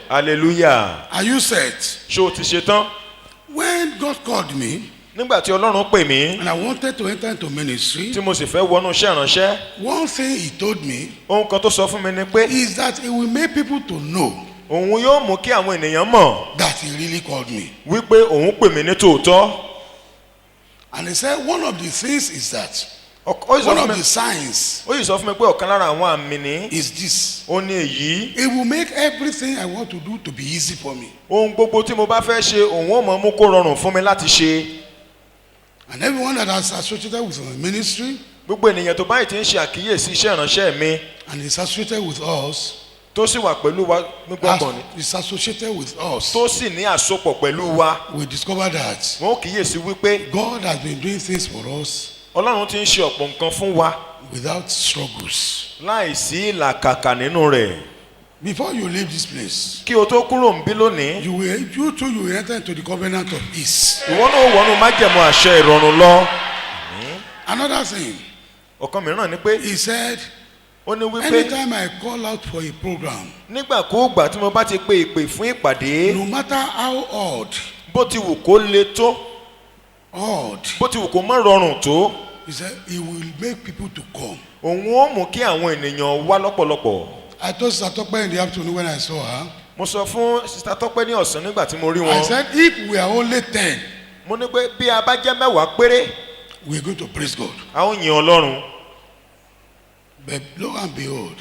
Hallelujah. Are you set? Ṣé o ti ṣe tán? When God called me Nígbà tí Ọlọ́run pè mí, and I wanted to enter into ministry, tí mo sì fẹ́ wọnú iṣẹ́ ìránṣẹ́, one thing he told me ohun kan tó sọ fún mi ni pé is that it will make people to know òun yóò mú kí àwọn ènìyàn mọ̀ that he really called me. wípé òun pè mí ní tòótọ́. And he said one of the things is that Ó sì sọ one fún of mi- the signs ó sì sọ fún mi pé ọ̀kan lára àwọn àmì ní is this. ó ní èyí. It will make everything I want to do to be easy for me. Ohun gbogbo tí mo bá fẹ́ ṣe òun ó mọ̀ mú kó rọrùn fún mi láti ṣe. And everyone that has associated with my ministry Gbogbo ènìyàn tó báyìí ti ń ṣe àkíyèsí iṣẹ́ ìránṣẹ́ mi and is associated with us, tó sì wà pẹ̀lú wa gbígbọ́gbọ̀n ni is associated with us, tó sì ní àsopọ̀ pẹ̀lú wa, we discover that wọ́n ó kíyèsí wípé God has been doing things for us Ọlọ́run ti ń ṣe ọ̀pọ̀ nǹkan fún wa without struggles. láì sí ìlàkàkà nínú rẹ̀. Before you leave this place, Kí o tó kúrò ń bí lónìí, you too will enter into the covenant of peace. ìwọ náà wọnú májẹ̀mú àṣẹ ìrọ̀rùn lọ. Another thing, Ọ̀kan mìíràn ni pé he said, ó ní wípé anytime I call out for a program, nígbàkúùgbà tí mo bá ti pe ìpè fún ìpàdé, no matter how odd, bó ti wù kó le tó, bó ti wù kó má rọrùn tó, he said, he will make people to come. òun ó mú kí àwọn ènìyàn wá lọ́pọ̀lọpọ̀. I told Sister Tope in the afternoon when I saw her, Mo sọ fún Sista Tọ́pẹ́ ní ọ̀sán nígbà tí mo rí I wọn. said, if we are only 10, Mo ní pé bí a bá jẹ́ mẹ́wàá péré, we are going to praise God. a ó yin Ọlọ́run. But lo and behold,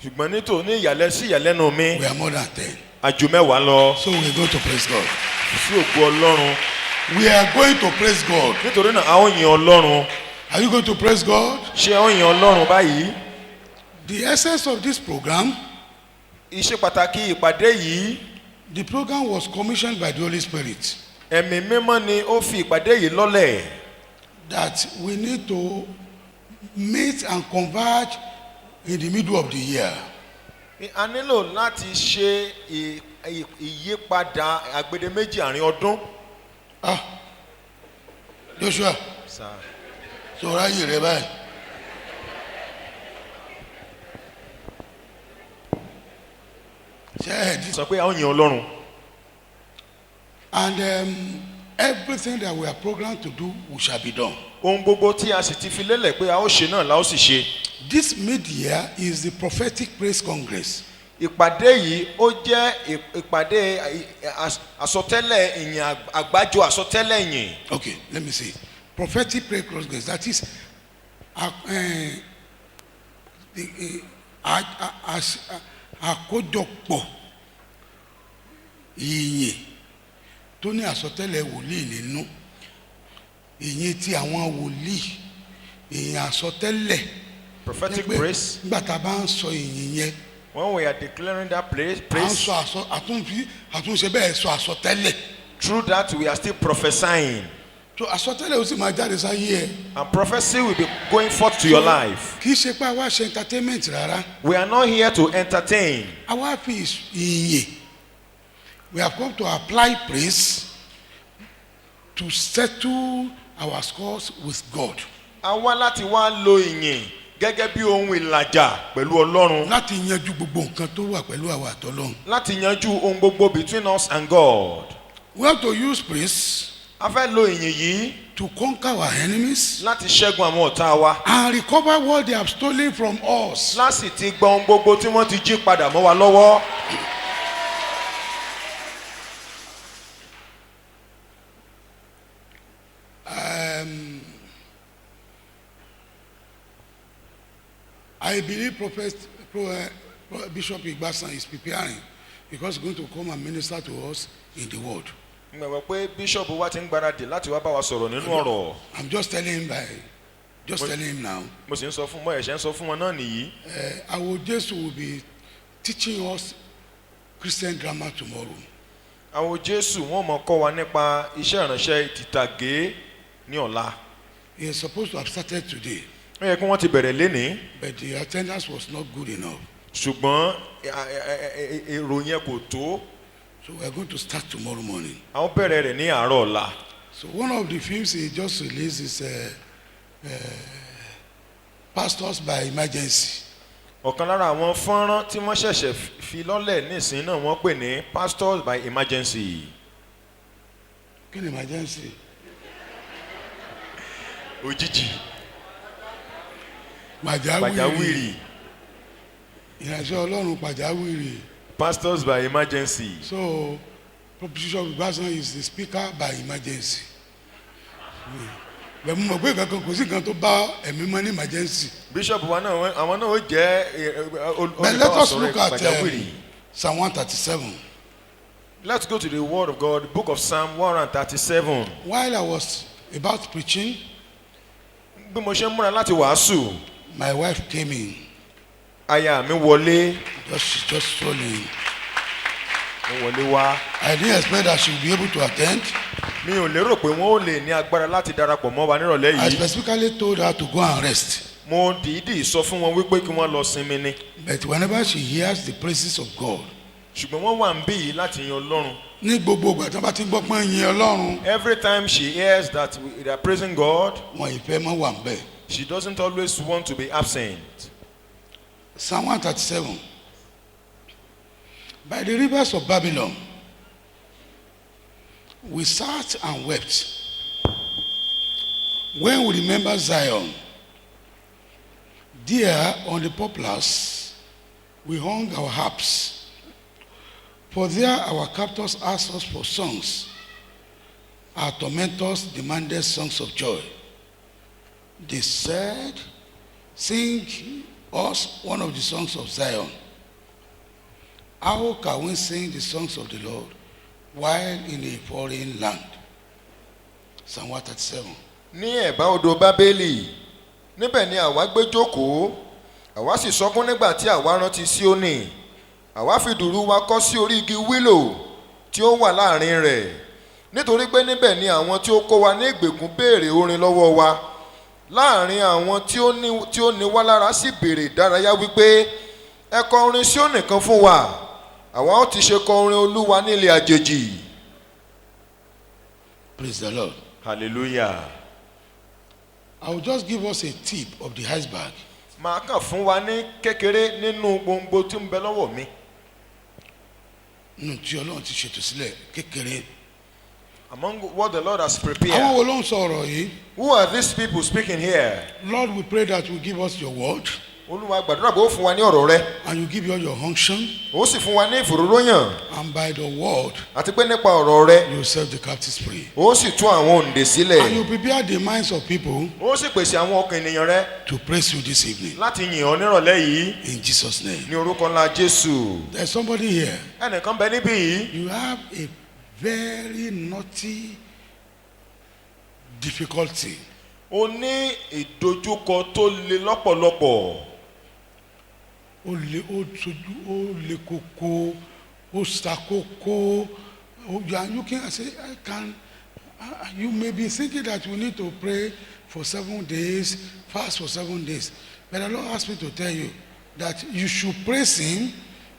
Ṣùgbọ́n ní ìyàlẹ́nu mi, we are more than 10. a ju mẹ́wàá lọ. So we are going to praise God. Sí ògo Ọlọ́run. We are going to praise God. Nítorí náà a ó yin Ọlọ́run. Are you going to praise God? Ṣé a ó yin Ọlọ́run báyìí? The essence of this program, Iṣẹ́ pàtàkì ìpàdé yìí, the program was commissioned by the Holy Spirit ẹ̀mí mímọ́ ni ó fi ìpàdé yìí lọ́lẹ̀. that we need to meet and converge in the middle of the year. A nílò láti ṣe ìyípadà àgbèdémèjì àárín ọdún. Joshua, so ráyè rẹ báyìí. Ṣé ẹ di? Sọ pé a ó yin Ọlọ́run. And everything that we are programmed to do, we shall be done. Ohun gbogbo tí a sì ti fi lélẹ̀ pé a ó ṣe náà la ó sì ṣe. This mid-year is the Prophetic Praise Congress. Ìpàdé yìí ó jẹ́ ìpàdé àsọtẹ́lẹ̀ ìyìn àgbájọ àsọtẹ́lẹ̀ ìyìn. Okay, let me see. Prophetic Praise Congress, that is àkójọpọ̀ ìyìn tó ní àsọtẹ́lẹ̀ wòlíì nínú, ìyìn tí àwọn wòlíì, ìyìn àsọtẹ́lẹ̀. Prophetic praise. Nígbà tá a bá ń sọ ìyìn yẹn, When we are declaring that praise, à ń sọ àtúnṣe bẹ́ẹ̀ sọ àsọtẹ́lẹ̀. through that we are still prophesying. So àsọtẹ́lẹ̀ ó sì máa jáde sáyé ẹ. And prophecy will be going forth to your life. Kì í ṣe pé àwa ṣe entertainment rárá. We are not here to entertain. Àwa fi ìyìn. We have come to apply praise to settle our scores with God. A wá láti wá lo ìyìn gẹ́gẹ́ bí ohun ìlàjà pẹ̀lú Ọlọ́run. Láti yanjú gbogbo nǹkan tó wà pẹ̀lú àwa àtọ́lọ́run. Láti yanjú ohun gbogbo between us and God. We have to use praise A fẹ́ lo ìyìn yìí to conquer our enemies láti ṣẹ́gun àwọn ọ̀tá wa. and recover what they have stolen from us. Láti ti gba ohun gbogbo tí wọ́n ti jí padà mọ́ wa lọ́wọ́. I believe Bishop Igbasan is preparing because he's going to come and minister to us in the word. Mo mọ̀ pé bíṣọ̀bù wa ti ń gbáradì láti wá bá wa sọ̀rọ̀ nínú ọ̀rọ̀. I'm just telling him now. Mo sì ń sọ fún ẹ̀ṣẹ̀ ń sọ fún wọn náà nìyí. Our Jesus will be teaching us Christian grammar tomorrow. Àwọn Jésù wọ́n mọ̀ kọ́ wa nípa iṣẹ́ ìránṣẹ́ ìtìtàgé ní ọ̀la. He is supposed to have started today, Ó yẹ kí wọ́n ti bẹ̀rẹ̀ lénìí. but the attendance was not good enough. Ṣùgbọ́n èrò yẹn kò tó. So we are going to start tomorrow morning. Àwọn bẹ̀rẹ̀ rẹ̀ ní àárọ̀ ọ̀la. So one of the films he just released is Pastors by Emergency. ọ̀kan lára àwọn fọ́nrán tí wọ́n ṣẹ̀ṣẹ̀ fi lọ́lẹ̀ nísìnyí náà wọ́n pè ní pastors by emergency. kí ni emergency? òjijì pàjáwìrì. pàjáwìrì. ìránṣẹ́ ọlọ́run pàjáwìrì. pastors by emergency. So Bishop Igbasan is the speaker by emergency. bẹ́ẹ̀ mo mọ̀ pé kankan kò sí nǹkan tó bá ẹ̀mí mọ́ ní emergency. bishop wa náà àwọn náà ó jẹ́ But let us olùbáwọ̀sọ̀rọ̀ look at pàjáwìrì. Psalm 137. Let's go to the word of God, the book of Psalm 137. While I was about preaching, bí mo ṣe ń múra láti wàásù, my wife came in. aya mi wọlé. She just strolled in. mo wọlé wá. I didn't expect that she would be able to attend. mi ò lérò pé wọ́n ò lè ní agbára láti darapọ̀ mọ́ wa nírọ̀lẹ́ I yìí. specifically told her to go and rest. mo dìídì sọ fún wọn wípé kí wọ́n lọ sinmi ni. But whenever she hears the praises of God, ṣùgbọ́n wọ́n wà ń bí yìí láti yan Ọlọ́run. ní gbogbo ìgbà tí wọ́n bá ti gbọ́ pé yin Ọlọ́run, Every time she hears that they are praising God, wọn ìfẹ́ mọ́ wà ń bẹ̀. she doesn't always want to be absent. Psalm 137. By the rivers of Babylon, we sat and wept. When we remember Zion, there on the poplars, we hung our harps. For there our captors asked us for songs. Our tormentors demanded songs of joy. They said, sing us one of the songs of Zion. How can we sing the songs of the Lord while in a foreign land? Psalm 137. ní ẹ̀bá odò bábélì níbẹ̀ ni àwa gbé jókòó àwa sì sọkún nígbà tí àwa rántí Síónì àwa fi dùrù wa kọ́ sí orí igi wílò tí ó wà láàrin rẹ̀ nítorí pé níbẹ̀ ni àwọn tí ó kó wa ní ìgbèkùn béèrè orin lọ́wọ́ wa láàrin àwọn tí ó ní wá lára sì béèrè ìdárayá wípé ẹ kọ orin Síónì kan fún wa àwa ó ti ṣe kọ orin Olúwa ní ilẹ̀ àjèjì. Praise the Lord. Hallelujah. I will just give us a tip of the iceberg. màá kàn fún wa ní kékeré nínú gbòǹgbò tí ń bẹ lọ́wọ́ mi. Nínú tí Ọlọ́run ti ṣètò sílẹ̀ kékeré. Among what the Lord has prepared. Àwọn wo ló ń sọ ọ̀rọ̀ yìí? Who are these people speaking here? Lord, we pray that you give us your word Olúwa gbàdúrà pé ó fún wa ní ọ̀rọ̀ rẹ̀. and you give us your unction, Ó sì fún wa ní ìfòróróyàn. and by the word Àti pé nípa ọ̀rọ̀ rẹ̀, you set the captives free. ó sì tún àwọn òǹdè And sílẹ̀. you prepare the minds of people Ó sì pèsè àwọn ọkàn ènìyàn rẹ̀ to praise you this evening. láti yìn ọ́ nírọ̀lẹ́ yìí In Jesus' name. ní orúkọ ńlá Jésù. There's somebody here. Ẹnìkan bẹ níbí yìí. You have a very naughty difficulty. Ó ní ìdojúkọ tó le lọ́pọ̀lọpọ̀. Ó le koko, ó sakoko. You are looking and say, you may be thinking that you need to pray for 7 days, fast for 7 days. But the Lord asked me to tell you that you should praise Him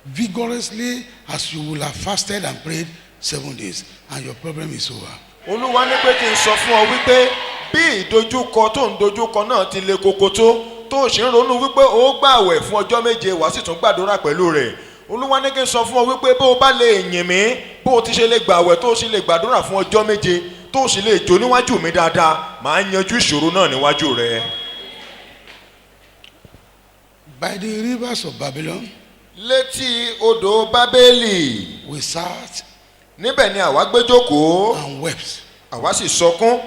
vigorously as you will have fasted and prayed 7 days, and your problem is over. Olúwa ní pé kí n sọ fún ọ wípé bí ìdojúkọ tó ń dojúkọ náà ti le koko tó ṣe ń ronú wípé ó gbààwẹ̀ fún ọjọ́ méje wàá sì tún gbàdúrà pẹ̀lú rẹ̀. Olúwa ní kí n sọ fún ọ wípé bó o bá lè yìn mí bó o ti ṣe lè gbààwẹ̀ tó o sì lè gbàdúrà fún ọjọ́ méje tó o sì lè jó níwájú mi dáadáa màá yanjú ìṣòro náà níwájú rẹ. By the rivers of Babylon, Létí odò Bábélì we sat níbẹ̀ ni àwa gbé jókòó and wept. àwa sì sọkún.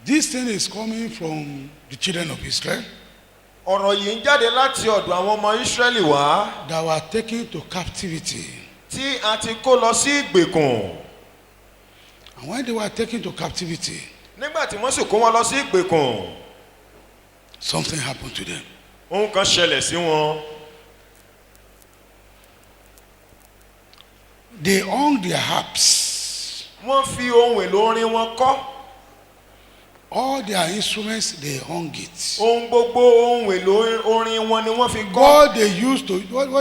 This thing is coming from the children of Israel Ọ̀rọ̀ yìí ń jáde láti ọ̀dọ̀ àwọn ọmọ Ísírẹ́lì wá that were taken to captivity. tí a ti kó lọ sí ìgbèkùn. And when they were taken to captivity, Nígbà tí wọ́n sì kó wọn lọ sí ìgbèkùn, something happened to them. ohun kan ṣẹlẹ̀ sí wọn. They hung their harps. Wọ́n fi ohun èlò orin wọn kọ́. All their instruments, they hung it. Ohun gbogbo ohun èlò orin wọn ni wọ́n fi kọ́. What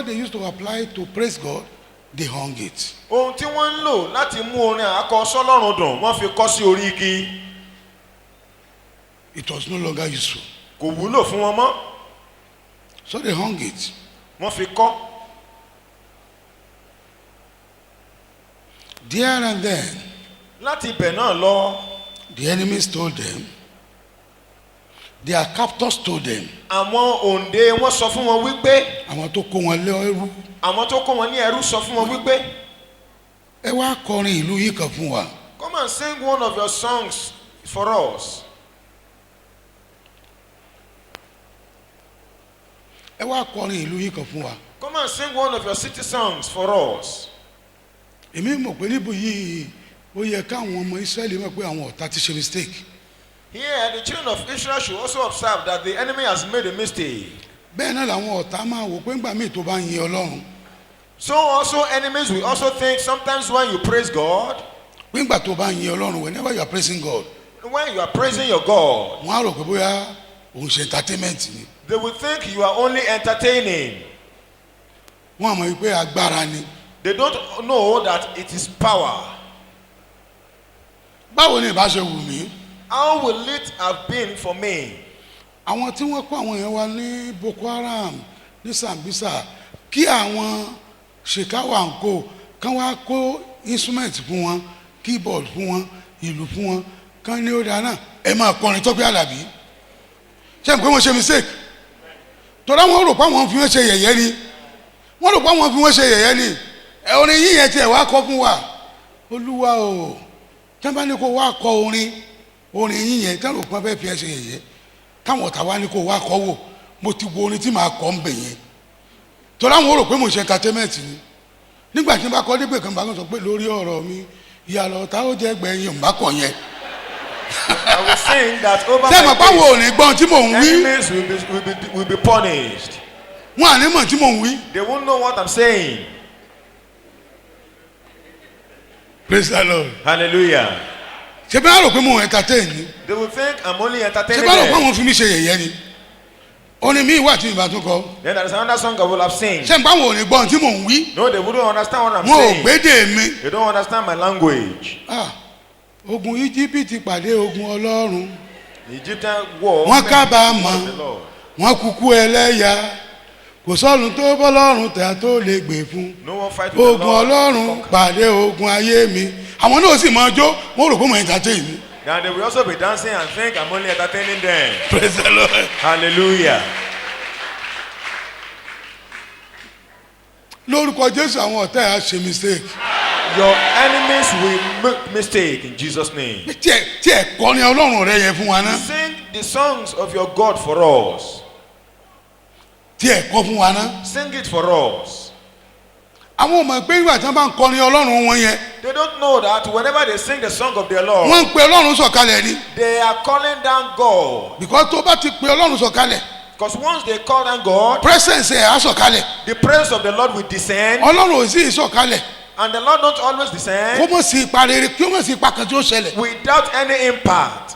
they used to apply to praise God, they hung it. Ohun tí wọ́n ń lò láti mú orin àkọ sọ́lọ́run dùn wọ́n fi kọ́ sí orí igi. It was no longer useful. kò wúlò fún wọn mọ́. So they hung it. wọ́n fi kọ́. There and then, láti ibẹ̀ náà lọ. the enemies told them, their captors told them, àwọn òǹdè wọ́n sọ fún wọn wípé. àwọn tó kó wọn lé ẹrú, àwọn tó kó wọn ní ẹrú sọ fún wọn wípé. ẹ wá kọrin ìlú yìí kan fún wa. come and sing one of your songs for us. ẹ wá kọrin ìlú yìí kan fún wa. come and sing one of your city songs for us. èmi mọ̀ pé níbo yìí ó yẹ káwọn ọmọ Israẹli mọ̀ pé àwọn ọ̀tá ti ṣe mistake. here the children of Israel should also observe that the enemy has made a mistake. bẹ́ẹ̀ náà làwọn ọ̀tá máa wò pé ńgbà míì tó bá ń yin Ọlọ́run. so also enemies will also think sometimes when you praise God. pé ńgbà tó bá ń yin Ọlọ́run whenever you are praising God. when you are praising your God. wọ́n á rò pé bóyá òun ṣe entertainment ni. they will think you are only entertaining. wọ́n á mọ̀ wípé agbára ni. they don't know that it is power. báwo ni ìbá ṣe wù mí. how will it have been for me. àwọn tí wọ́n kó àwọn èèyàn wa ní Boko Haram ní Sambisa kí àwọn Shekawa and co kán wá kó instrument fún wọn keyboard fún wọn ìlú fún wọn kán ní ó dáná ẹ máa kọrin Tọ́pẹ́ Àlàbí ṣé n pé wọ́n ṣe mistake tọ́lá wọn rò pé àwọn fi wọ́n ṣe yẹ̀yẹ́ ni wọ́n rò pé àwọn fi wọ́n ṣe yẹ̀yẹ́ ni orin yíyẹn tiẹ̀ wá kọ́ fún wa Olúwa o tẹ́ bá ní kó wá kọ orin yíyẹn tẹ́ rò pé wọ́n fẹ́ fi ẹ ṣe yẹ̀yẹ́ káwọn ọ̀tá wa ní kó wá kọ́ wò mo ti wo orin tí màá kọ́ ń bẹ̀ yẹn tọ́lá wọn rò pé mo ṣe entertainment ni nígbà tí n bá kọ́ dégbè kan bá sọ pé lórí ọ̀rọ̀ mi ìyàlọ́ ta ó jẹ́ gbẹ̀yìn òun bá kọ̀ yẹn. I will sing that over my sẹ́mi báwo ò ní gbọ́n tí mò ń wí. enemies will be punished. wọn à ní mọ̀ tí mò ń wí. they won't know what I'm saying. Praise the Lord. hallelujah. ṣé bí wọ́n rò pé mo entertain ni. they will think I'm only ṣé entertaining bí wọ́n rò pé them. wọ́n fi mí ṣe yẹ̀yẹ́ ni. orin mi wà tí ìbá tún kọ. then there is another song I will have sing. ṣé báwo ò ní gbọ́n tí mò ń wí. no they wouldn't understand what I'm wọn ò saying. gbédè mi. they don't understand my language. ogun Íjíbítì pàdé ogun Ọlọ́run. the Egyptian war. wọ́n kábàámọ̀ the Lord. wọ́n kúkú ẹlẹ́yà kò sọ́run tó bọ́lọ́run tẹ̀ tó lè gbè fún. no one fight with the ogun Lord. Ọlọ́run pàdé ogun ayé mi. àwọn náà sì máa jó wọ́n rò pé mo entertain ni. then they will also be dancing and think I'm only entertaining them. Praise the Lord. hallelujah. lórúkọ Jésù àwọn ọ̀tá ẹ̀ á ṣe mistake. your enemies will make mistake in Jesus name. tí ẹ̀ kọrin Ọlọ́run rẹ yẹn fún wa ná. sing the songs of your God for us. tí ẹ̀ kọ fún wa ná. sing it for us. àwọn ọmọ pé ìgbà tí wọ́n bá ń kọrin Ọlọ́run wọn yẹn. they don't know that whenever they sing the song of their Lord. wọ́n ń pe Ọlọ́run sọ̀kalẹ̀ ni. they are calling down God. because tó bá ti pe Ọlọ́run sọ̀kalẹ̀. because once they call down God. presence ẹ̀ á sọ̀kalẹ̀. the presence of the Lord will descend. Ọlọ́run ò sì sọ̀kalẹ̀. and the Lord don't always descend. kó mọ̀ sí ipa rere kí ó mọ̀ sí ipa kan tí ó ṣẹlẹ̀. without any impact.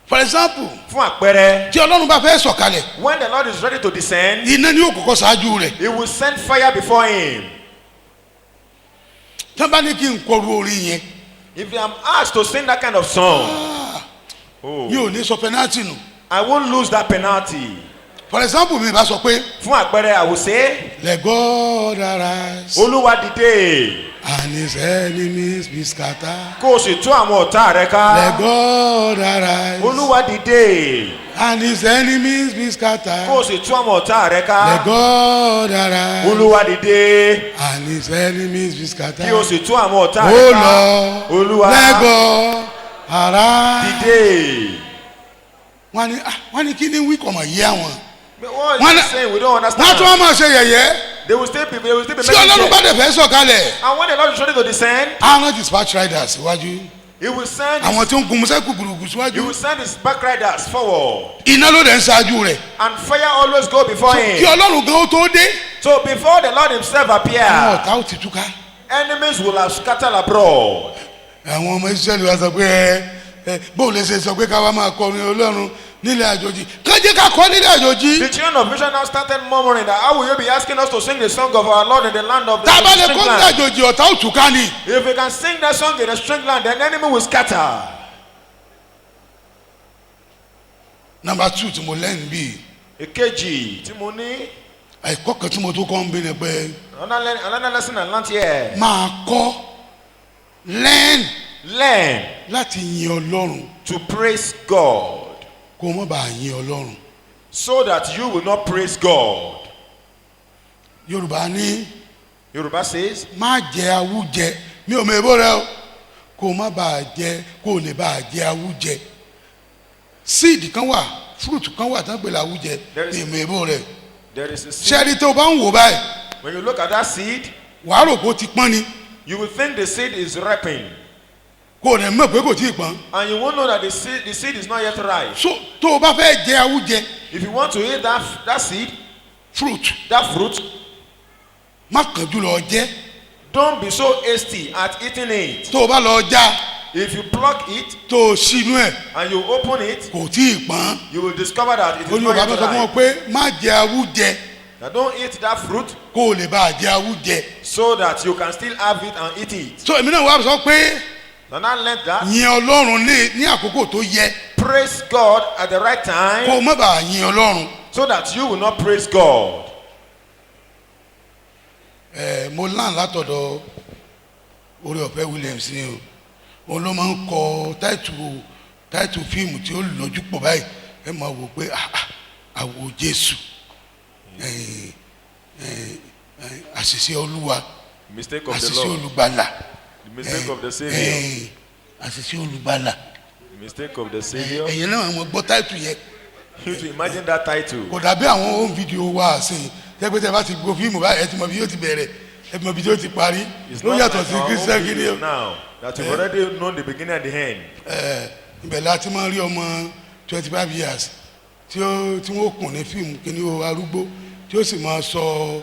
for example fún àpẹẹrẹ. tí Ọlọ́run bá fẹ́ sọ̀kalẹ̀. when the Lord is ready to descend. iná ni yóò kọ́kọ́ ṣáájú rẹ̀. he will send fire before him. tí wọ́n bá ní kí n kọru orin yẹn. if I am asked to sing that kind of song. mi ò ní sọ penalty nù. I won't lose that penalty. for example mi bá sọ pé. fún àpẹẹrẹ I will say. let God arise. Olúwa dìde. and his enemies be scattered. kó o sì tú àwọn ọ̀tá rẹ ká. let God arise. Olúwa dìde. and his enemies be scattered. kó o sì tú àwọn ọ̀tá rẹ ká. let God arise. Olúwa dìde. and his enemies be scattered. kí o sì tú àwọn ọ̀tá rẹ oh ká. Lord. Olúwa let God arise. dìde. wọ́n ní kí ni wí kọ̀ mọ̀ yé àwọn. But what is he saying? We don't wọ́n tún understand. wọ́n máa ṣe yẹ̀yẹ́. They will still be tí making Ọlọ́run bá sense. dẹ̀ fẹ́ sọ̀kalẹ̀. And when the Lord is ready to descend, àwọn dispatch riders síwájú. he will send àwọn his, tí ń gun musẹ́kù gbùrùgbù he síwájú. will send his back riders forward. iná ló dẹ̀ ń ṣáájú rẹ̀. And fire always go before kí him. Ọlọ́run gan ó tó dé. So before the Lord himself àwọn appear, ọ̀tá ó ti túká. enemies will have scattered abroad. àwọn ọmọ Ísírẹ́lì wa sọ pé bóun lè ṣe sọ pé káwa máa kọrin Ọlọ́run nílẹ̀ àjòjì kájé ká kọ́ nílẹ̀ àjòjì. The children of Israel now started murmuring that how will you be asking us to sing the song of our Lord in the land of the tá a bá lè strange kọ́ nílẹ̀ land? àjòjì ọ̀tá ó túká ni. If we can sing that song in a strange land, then the enemy will scatter. number 2 tí mo lẹ́yìn bíi èkejì tí mo ní. ẹ̀kọ́ kan tí mo tó kọ́ ń bí ni pé Another lesson I learned here. máa kọ́ Learn láti yin Ọlọ́run to praise God kó o má bàa yin Ọlọ́run. so that you will not praise God. Yorùbá ní Yoruba says, má jẹ awújẹ mi ò mọ èbó rẹ o kó o má bàa jẹ kó o lè bàa jẹ awújẹ. Seed kan wà fruit kan wà tán pè láwújẹ mi ò mọ èbó rẹ. there is a seed. Ṣẹ́ni tó bá ń wò báyìí When you look at that seed, wàá rò pé ó ti pọ́n ni you will think the seed is ripening. kó o rẹ̀ mọ̀ pé kò tí ì pọ́n. And you won't know that the seed is not yet ripe. So tó o bá fẹ́ jẹ awújẹ If you want to eat that seed, fruit that fruit, má kánjú lọ jẹ. don't be so hasty at eating it. Tó o bá lọ já If you pluck it tó o ṣínú ẹ̀ and you open it, kò tí ì pọ́n. you will discover that it is not Olùwàbá yet bá sọ fún ọ ripe. pé má jẹ awújẹ Now don't eat that fruit kó o lè bá a jẹ awújẹ. so that you can still have it and eat it. So èmi náà wá sọ pé Now I learned that. yin Ọlọ́run ní àkókò tó yẹ Praise God at the right kó time o má bàa yin Ọlọ́run. so that you will not praise God. Mo lán látọ̀dọ̀ Oore-Ọ̀fẹ́ Williams ni o òun ló máa ń kọ táìtù fíìmù tí ó lójú pọ̀ báyìí ẹ máa wò pé àwò Jésù àṣìṣe Olúwa Mistake of the àṣìṣe Lord. Olùgbàlà The mistake of the Savior. àṣìṣe Olùgbàlà The mistake of the Savior. ẹ̀yin náà mo gbọ́ táìtù yẹn You to imagine that title. kò dàbí àwọn home video wa àsìn tẹ́gbẹ́tẹ́ bá ti gbọ́ fíìmù báyìí ẹ ti mọ bí yóò ti bẹ̀rẹ̀ ẹ ti mọ bí yóò ti parí It's ló not yàtọ̀ like sí our Christian own kìíní videos now that you've already known the beginning and the end. ibẹ̀ láti máa rí ọmọ 25 years tí wọ́n kùn ní fíìmù kìíní o arúgbó tí ó sì máa sọ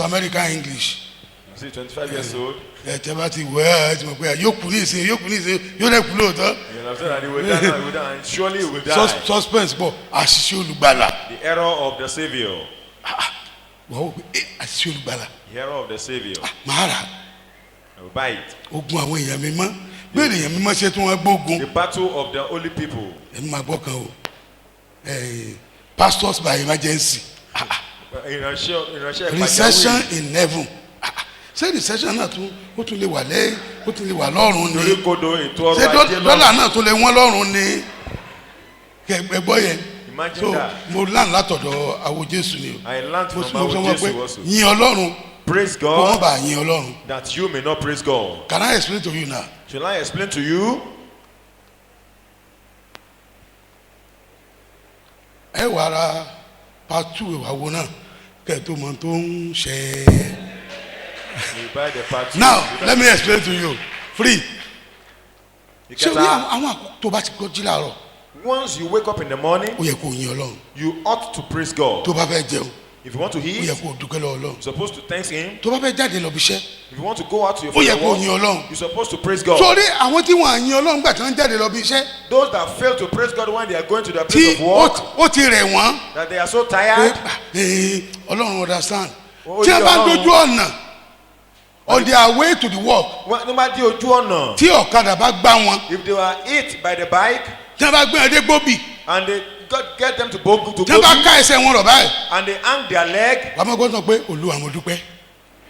American English You see, 25 years old. tẹ́ bá ti wẹ̀ ẹ́ ti mọ̀ pé yóò kú ní ìsìn yóò dẹ̀ kú lóòótọ́ You know that he will die, now, he will die, and surely he will die. suspense bọ̀ àṣìṣe Olùgbàlà The error of the Savior. wọ́n wò pé àṣìṣe Olùgbàlà The error of the Savior. máa rà I will buy it. ogun àwọn èèyàn mímọ́ bẹ́ẹ̀ ni èèyàn mímọ́ ṣe tí wọ́n gbógun The battle of the holy people. ẹ̀mí máa gbọ́ kan o pastors by emergency Ìránṣẹ́ recession ìpàjáwìrì. in heaven ṣé recession náà ó tún lè wà lọ́run Torí ni kodo ètò ṣé ọrọ̀ ajé dọ́là náà tún lè wọ́n lọ́run ni kẹgbẹ́ yẹn Imagine so that. mo lán látọ̀dọ̀ àwo Jésù ni o I learned mo from sọ our wọn pé Jesus also. yin Ọlọ́run Praise kó wọ́n God bá yin Ọlọ́run. that you may not praise God. Can I explain to you now? Shall I explain to you? ẹ wà ra part 2 ìwàwó náà kẹ́ tó mọ tó ń ṣe. You buy the part. Now let me explain to you free. ṣé o ní Ìkẹta, àwọn àkókò tó bá ti gbọ́ jí láàárọ̀ once you wake up in the morning, ó yẹ kó yin Ọlọ́run you ought to praise God. tó bá fẹ́ jẹun If you want to ó yẹ eat, kó dúpẹ́ lọ́wọ́ Ọlọ́run you're supposed to thank Him. tó bá fẹ́ jáde lọ bí iṣẹ́ If you want to go out to your ó yẹ kó work, yin Ọlọ́run. you're supposed to praise God. sórí àwọn tí wọ́n yin Ọlọ́run gbà tí wọ́n jáde lọ bí iṣẹ́ Those that fail to praise God when they are going to their tí place of work, ó ti rẹ̀ wọ́n that they are so pé tired, Ọlọ́run understand Ó tí yé wọ́n bá ń Ọlọ́run. dojú ọ̀nà on their way to the work ní bá dé ojú ọ̀nà, tí ọ̀kadà bá gbá wọn if they were hit by the bike tí wọ́n bá gbé ẹdẹ gbóbì and they get them to Bogu, tí wọ́n bá ká ẹsẹ̀ wọn rọ̀ báyìí and they hang their leg, wàá mọ̀ gbọ́dọ̀ pé Olúwa mo dúpẹ́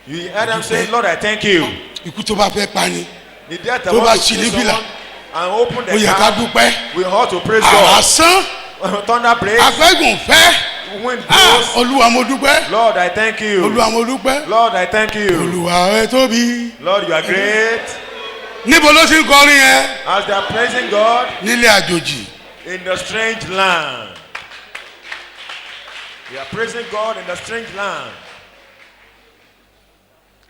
you hear them say, Lord, I thank you. ikú tó bá fẹ́ pa ni The death that Tó bá wants to ṣì kill ní fìlà, someone and open ó the yẹ ká car, dúpẹ́ we ought to praise God. àràsán Thunder breaks, afẹ́gùn fẹ́ wind blows. Olúwa mo dúpẹ́ Lord, I thank you. Olúwa mo dúpẹ́ Lord, I thank you. Olúwa ẹ tóbi Lord, you are great. níbo ló ti ń kọrin yẹn As they are praising God nílé àjòjì in the strange land. They are praising God in the strange land.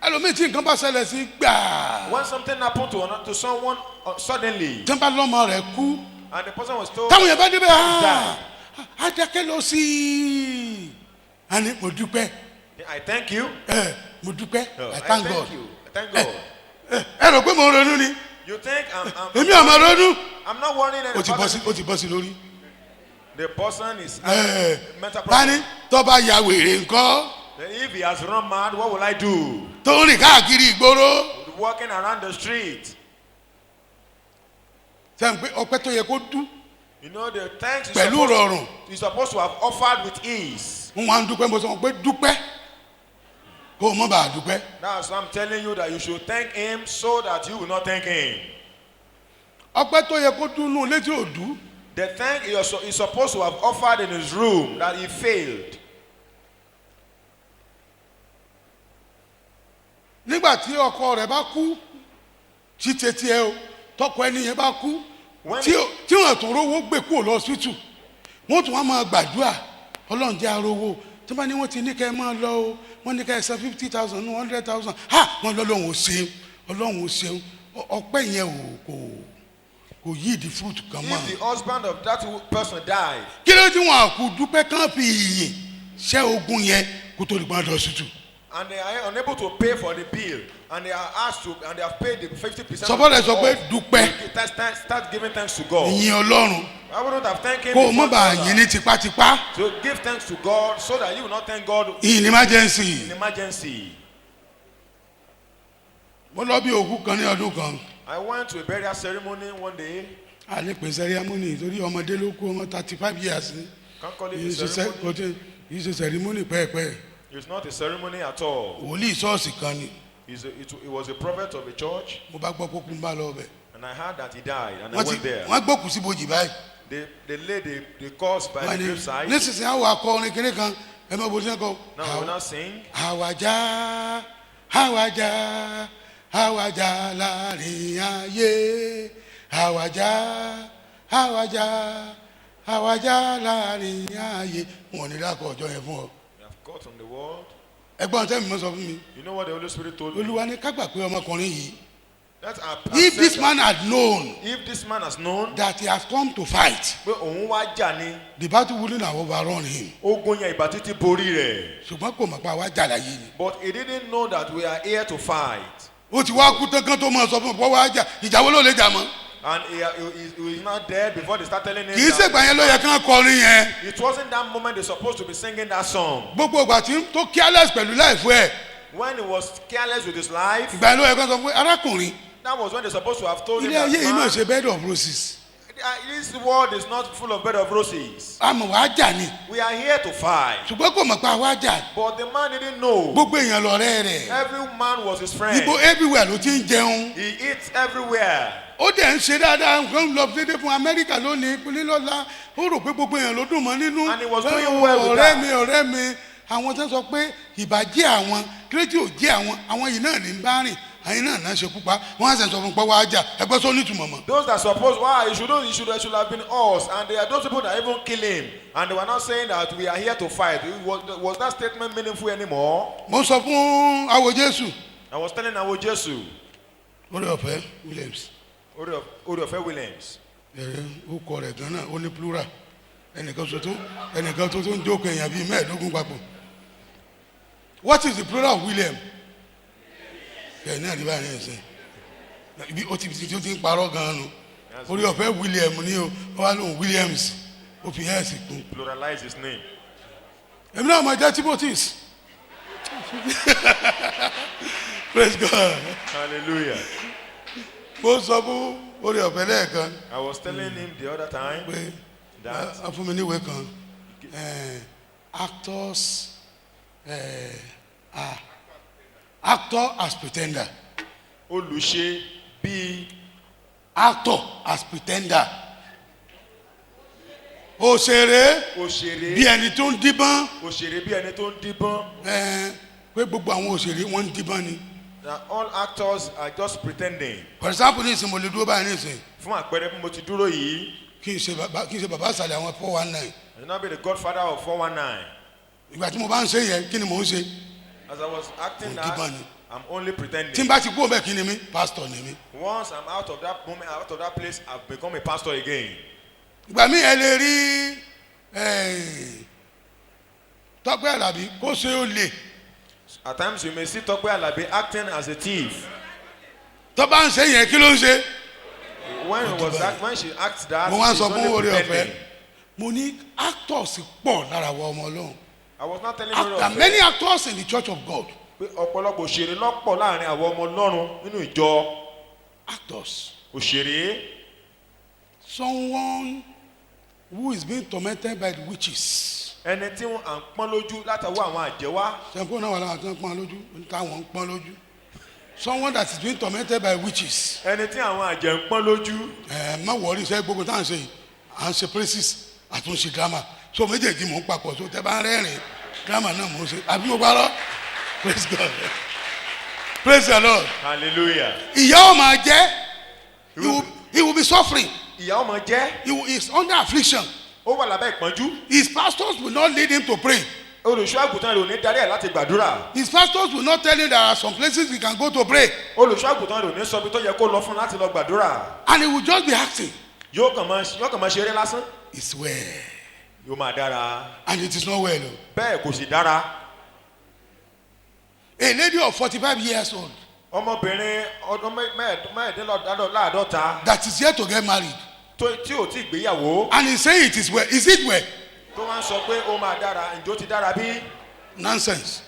ẹlòmíì tí nǹkan bá ṣẹlẹ̀ sí gbà When something happened to someone suddenly, tí wọ́n bá lọ́mọ rẹ̀ kú and the person was told, táwọn yẹn bá débẹ̀ die. àjẹkẹ́ lọ sí i àní mo dúpẹ́ I thank you. mo dúpẹ́ Oh, I thank God you. I thank God. ẹ rò pé mo ronú ni You think èmi àmọ́ ronú I'm not worrying ó ti about bọ́ sí lórí the person is mental tani problem. tó bá ya wèrè ńkọ́ If he has run mad, what will I do? tó ń rìn káàkiri ìgboro Walking around the street. sẹ́yìn pé ọpẹ́ tó yẹ kó dú You know the thanks pẹ̀lú rọrùn. you're supposed to have offered with ease. Wọ́n wá ń dúpẹ́ mo sọ pé dúpẹ́ kó o mọ̀ bá a dúpẹ́. That's why I'm telling you that you should thank him so that you will not thank him. Ọpẹ́ tó yẹ kó dúnú létí òdú. The thank he's supposed to have offered in his room that he failed. Nígbà tí ọkọ rẹ̀ bá kú tí tètè ẹ o tọkọ ẹni yẹn bá kú tí wọ́n tún rówó gbé kúrò lọ hospital wọ́n tún wá máa gbàdúrà Ọlọ́run jẹ́ arówó tí wọ́n ní wọ́n ti ní kẹ́ ẹ máa lọ o wọ́n ní kẹ́ ẹ san 50,000 100,000 wọ́n lọ́lọ́run ò ṣeun Ọlọ́run ò ṣeun ọpẹ́ yẹn kò yí ìdí fruit kan mọ́. If the husband of that person died. Kí ló tí wọn àkú dúpẹ́ kán fi ìyìn ṣẹ́ ogun yẹn kó tó di gbọ́n lọ hospital. And they are unable to pay for the bill, and they are asked to, and they have paid the 50%. Sọfọ́lẹ̀ sọ pé dúpẹ́. Start giving thanks to God. Ìyìn Ọlọ́run. I wouldn't have thanked him. Kó o mọ̀ bá yìn ní tipátipá. So give thanks to God so that you will not thank God in emergency. in emergency. Mo lọ bí òkú kan ní ọdún kan. I went to a burial ceremony one day. A lè pè ceremony torí ọmọdé ló kú ọmọ 35 years ni. Can't call it a ceremony. Kì í ṣe ceremony pẹ́ẹ́pẹ́. It's not a ceremony at all. Wòlíì ṣọ́ọ̀ṣì kan ni. It was a prophet of a church. Mo bá gbọ́ kókó ń bá lọ bẹ̀. And I heard that he died, and I went there. Wọ́n gbókù sí bojì báyìí. They laid the corpse by the graveside. Nísinsìnyí àwọn akọrin kéré kan ẹ máa bójú ẹ̀kọ́. Now we will not sing. Àwàjá àwàjá àwàjá láàrin ayé àwàjá àwàjá àwàjá láàrin ayé. Wọ́n ní dákọ̀ ọjọ́ yẹn fún ọ. We have caught on the world. Ẹgbọ́n tẹ́mi mọ́ sọ fún mi. You know what the Holy Spirit told me? Olúwa ní ká gbà pé ọmọkùnrin yìí. That's our If this man had known if this man has known that he has come to fight, pé òun wá jà ní, the battle wouldn't have overrun him. ogun yẹn ìbá títí borí rẹ̀. Ṣùgbọ́n kò mọ̀ pé àwa jà láyé ni. But he didn't know that we are here to fight. Ó ti wá kú tán kán tó máa sọ fún un pé wá jà ìjà wo ló lè jà mọ́. And he is not dead before they start telling him. Kì í ṣègbà yẹn ló yẹ kán kọrin yẹn. It wasn't that moment they're supposed to be singing that song. Gbogbo ìgbà tí tó careless pẹ̀lú láìfú ẹ̀. When he was careless with his life, Ìgbà yẹn ló yẹ kán sọ pé arákùnrin. that was when they're supposed to have told him Ilé that ayé yìí máa man, ṣe bed of roses. this world is not full of bed of roses. Àmọ̀ wá jà ni. We are here to fight. Ṣùgbọ́n kò mọ̀ pé àwa jà. But the man didn't know. Gbogbo èèyàn lọ̀rẹ́ rẹ̀. Every man was his friend. Ibo everywhere ló ti ń jẹun. He eats everywhere. Ó dẹ̀ ń ṣe dáadáa nǹkan lọ dédé fún Amẹ́ríkà lónìí ìpínlẹ̀ lọ́la ó rò pé gbogbo èèyàn ló dùn mọ́ nínú. And he was doing well with that. ọ̀rẹ́ mi àwọn tó sọ pé ìbàjẹ́ àwọn kírẹ́tì ò jẹ́ àwọn yìí náà ní bá rìn àyìn náà náà ṣe pupa wọ́n á sẹ̀ sọ fún pé wàá jà ẹgbẹ́ sọ ní ìtumọ̀ mọ́. Those that suppose, wow, it should have been us. And there are those people that even kill him. And they were not saying that we are here to fight. Was that statement meaningful anymore? Mo sọ fún àwọ̀ Jésù. I was telling Awo Jesu. Oore-ọ̀fẹ́ Williams. Oore-ọ̀fẹ́ Williams. Ó kọ rẹ̀ gan-an ó ní plural ẹnìkan tó ń jókòó èèyàn bíi mẹ́ẹ̀ẹ́dógún papọ̀. What is the plural of William? Ẹ̀ ní àdìbà ní ẹ̀sìn. Ibi ó ti ń parọ́ gan-an nù. Oore-ọ̀fẹ́ William ní o ó wá lóhùn Williams ó fi hẹ́ẹ̀sì kún. Pluralize his name. Èmi náà máa jẹ́ Timothy. Praise God. Hallelujah. Mo sọ fún Oore-ọ̀fẹ́ lẹ́ẹ̀kan. I was telling him the other time Pé that a fún mi níwèé kan actors actor as pretender. olùṣe bíi Actor as pretender. Òṣèré bí ẹni tó ń díbọ́n. òṣèré bí ẹni tó ń díbọ́n. Pé gbogbo àwọn òṣèré wọ́n ń díbọ́n ni. That all actors are just pretending. For example ní ìsìn mo lè dúró báyìí ní ìsìn. Fún àpẹẹrẹ bí mo ti dúró yìí. Kí n ṣe bàbá àṣàlẹ̀ àwọn 419. I should not be the godfather of 419. Ìgbà tí mo bá ń ṣe yẹn kí ni mò ń ṣe? As I was acting that, díbọ́n ni. I'm only pretending. Tí n bá ti kú ọbẹ̀ kí ni mí? Pastor ni mí. Once I'm out of that moment, out of that place, I've become a pastor again. Ìgbà míì ẹ lè rí Tọ́pẹ́ Àlàbí kó ṣe ó lè. At times you may see Tope Alabi acting as a thief. Tó bá ń ṣe yẹn kí ló ń ṣe? When she acts that, Mo wá she's sọ fún only Oore-ọ̀fẹ́. pretending. Mo ní actors pọ̀ lára wa ọmọ Ọlọ́run. I was not telling There are you many actors in the church of God. pé ọ̀pọ̀lọpọ̀ òṣèré lọ́pọ̀ láàrin àwọn ọmọ Ọlọ́run nínú ìjọ. Actors. Òṣèré. Someone who is being tormented by the witches. ẹni tí wọ́n à ń pọ́n lójú látàwọ́ àwọn àjẹ́ wá. Ṣẹ̀ǹpọ̀ náà wà láwọn tó ń pọ́n lójú táwọn ń pọ́n lójú. Someone that is being tormented by witches. ẹni tí àwọn àjẹ́ ń pọ́n lójú. Má wọrí sẹ́ gbogbo tá à ń ṣe yìí à ń ṣe praises àtúnṣe drama so méjèèjì mò ń papọ̀ so tẹ́ bá ń rẹ́rìn drama náà mò ń ṣe àbí mo parọ́ praise God praise the Lord. hallelujah. ìyà ó máa jẹ́ he will be suffering. ìyà ó máa jẹ́. He is under affliction. ó wà lábẹ́ ìpọ́njú. His pastors will not lead him to pray. olùṣọ́ àgùntàn rẹ̀ ò ní darí ẹ̀ láti gbàdúrà. His pastors will not tell him there are some places he can go to pray. olùṣọ́ àgùntàn rẹ̀ ò ní sọ bí tó yẹ kó lọ fún láti lọ gbàdúrà. And he will just be acting. yóò kàn máa ṣeré lásán. It's well. yóò máa dára. And it is not well. bẹ́ẹ̀ kò sì dára. A lady of 45 years old ọmọbìnrin ọdún mẹ́ẹ̀ẹ́dínláàádọ́ta that is yet to get married. tí ò tí ì gbéyàwó. And he say it is well. Is it well? tó máa ń sọ pé ó máa dára ǹjọ́ ti dára bí. Nonsense.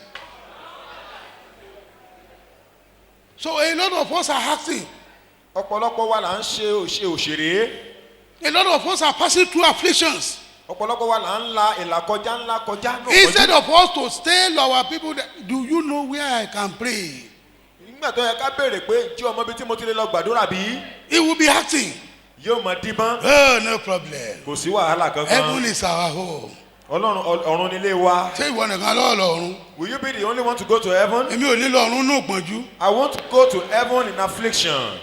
So a lot of us are acting. ọ̀pọ̀lọpọ̀ wa là ń ṣe òṣèré. A lot of us are passing through afflictions. ọ̀pọ̀lọpọ̀ wa là ń la ìlàkọjá ńlá kọjá. Instead of us to tell our people that, do you know where I can pray? nígbà tó yẹ ká béèrè pé jí ọmọ bíi tí mo ti lè lọ gbàdúrà bí. He will be acting. yóò máa díbọ́n. Oh, no problem. kò sí wàhálà kankan. Heaven is our home. ọlọ́run ọ̀run nílé wa. Ṣé ìwọ nìkan lọ́ọ̀ lọ́run? will you be the only one to go to heaven? Èmi ò ní lọ́run ní òpọ́njú. I want to go to heaven in affliction.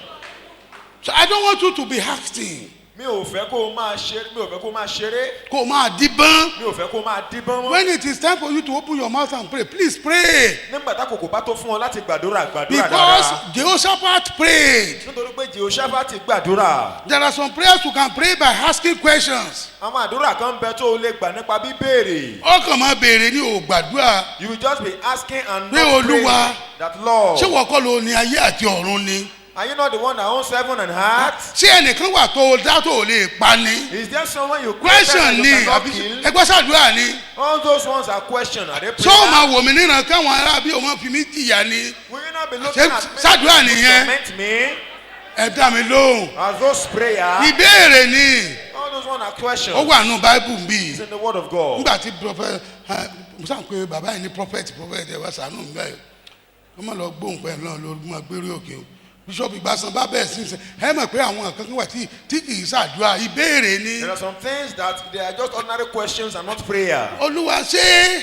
So I don't want you to be acting. mi ò fẹ́ kó o máa ṣeré. Kò máa díbọ́n. mi ò fẹ́ kó o máa díbọ́n mọ́. When it is time for you to open your mouth and pray, please pray. nígbà tákòkò bá tó fún ọ láti gbàdúrà Because dáadáa. Jehoshaphat prayed. nítorí pé Jehoshaphat gbàdúrà. There are some prayers you can pray by asking questions. àwọn àdúrà kan bẹ tó o lè gbà nípa bíbéèrè. Ọkàn máa béèrè ní ò gbàdúrà. you will just be asking and Pé not praying Olúwa, that Lord. ṣé wọ́n kọ́ ló ní ayé àti ọ̀run ni? are you not the one that owns heaven and earth? Ṣé ẹnìkan wà tó o dá tó o lè pa ni? is there someone you Question you ni cannot àbí kill? ẹgbẹ́ sàdúrà ni. all those ones are questions. are they Ṣé o prayer? máa wò mí níran káwọn ará bí o máa fi mí jìyà ni? will you not be looking Ṣé at me sàdúrà who nìyẹn? torment me? Ẹ dá mi lóhùn. are those prayers? Ìbéèrè ni. all those ones are questions. Ó wà nù Báíbù bí. it's in the word of God. Nígbà tí prophet Musa ń pe bàbá yìí ní prophet ẹ̀ wá sànú mi báyìí. Wọ́n máa lọ gbóhùn pẹ̀lú náà lórí máa gbérí òkè o. Bishop Ìgbàsàn bá bẹ̀rẹ̀ sí ẹ mọ̀ pé àwọn kankan wà tí kì í ṣàdúrà ìbéèrè ni. there are some things that they are just ordinary questions and not prayer. Olúwa ṣé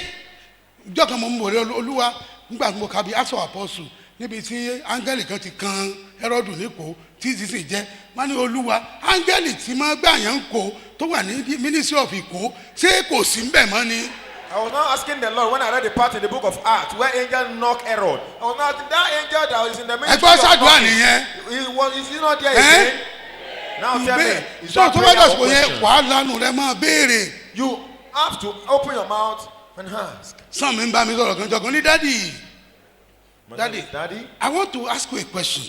ìjọ kan mo ń wòlé Olúwa nígbà tí mo kà bí Acts of Apostles níbi tí áńgẹ́lì kan ti kan Hẹ́rọ́dù nípò tí sì jẹ́ wọ́n ní Olúwa áńgẹ́lì tí máa gbà yẹn ń kó tó wà ní Ministry of Ìkó ṣé kò sí ń bẹ̀ mọ́ ni. I was now asking the Lord when I read the part in the book of Acts where angel knock Herod. I was now asking that angel that was in the ministry Ẹgbẹ́ of sàdúrà knocking. nìyẹn. Is he not there again? Now tell me, is So that tó bá prayer or dàsìkò yẹn question? wàá lanu rẹ máa béèrè. You have to open your mouth and ask. Sàn mi ń bá mi sọ̀rọ̀ kan jọ̀kan ní dádì. Daddy. Daddy, I want to ask you a question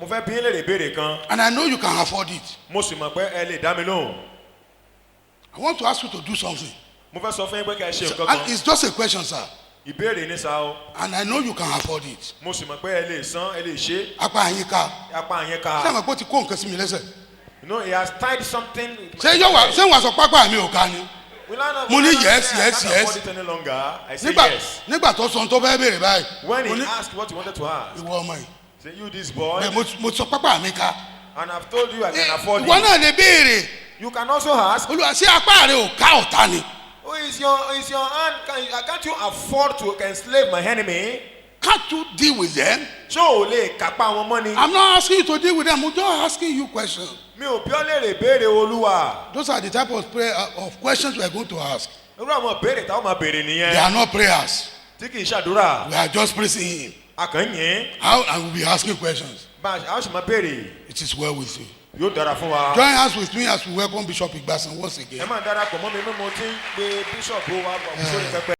mo fẹ́ bí ń lè béèrè kan. and I know you can afford it. Mo sì mọ̀ pé ẹ lè dá mi lóhùn. I want to ask you to do something. Mo fẹ́ sọ fún yín pé kẹ́ ẹ ṣe nǹkan And kan. it's just a question, sir. Ìbéèrè ní sa o. And I know you can afford it. Mo sì mọ̀ pé ẹ lè san, ẹ lè ṣe. Apá yín ká. Apá yẹn Ṣé ká. àwọn pé ó ti kó nǹkan sí mi lẹ́sẹ̀? You know, he has tied something. Ṣé wàá sọ pápá mi ò ká ni? Mo ní yes, yes, I can't yes. afford it any longer. I say yes. Nígbà tó sọ tó fẹ́ béèrè báyìí. When Mo he ní asked what he wanted to ask, ìwọ ọmọ yìí. say you this boy, Bẹ́ẹ̀ mo sọ pápá mi ká. and I've told you I can afford Ìwọ it. náà lè béèrè. You can also ask, Olúwa ṣé apá rẹ ò ká ọ̀tá ni? who is your hand? Can't you afford to enslave my enemy? Can't you deal with them? Ṣé o lè kápá wọn mọ́ ni? I'm not asking you to deal with them. I'm just asking you questions. Mi ò bí ọ lè béèrè Olúwa. Those are the type of questions we are going to ask. Irú àwọn béèrè táwọn máa béèrè They nìyẹn. are not prayers. Tí kì í ṣàdúrà. We are just praising him. A kàn ń yìn. How and we'll be asking questions. Bá a ṣe máa béèrè. It is well with you. Yóò dára fún wa. Join us with me as we welcome Bishop Igbasan once Ẹ again. máa darapọ̀ mọ́ mi mímú tí ń pe bíṣọ̀bù wa bọ̀ sórí pẹpẹ.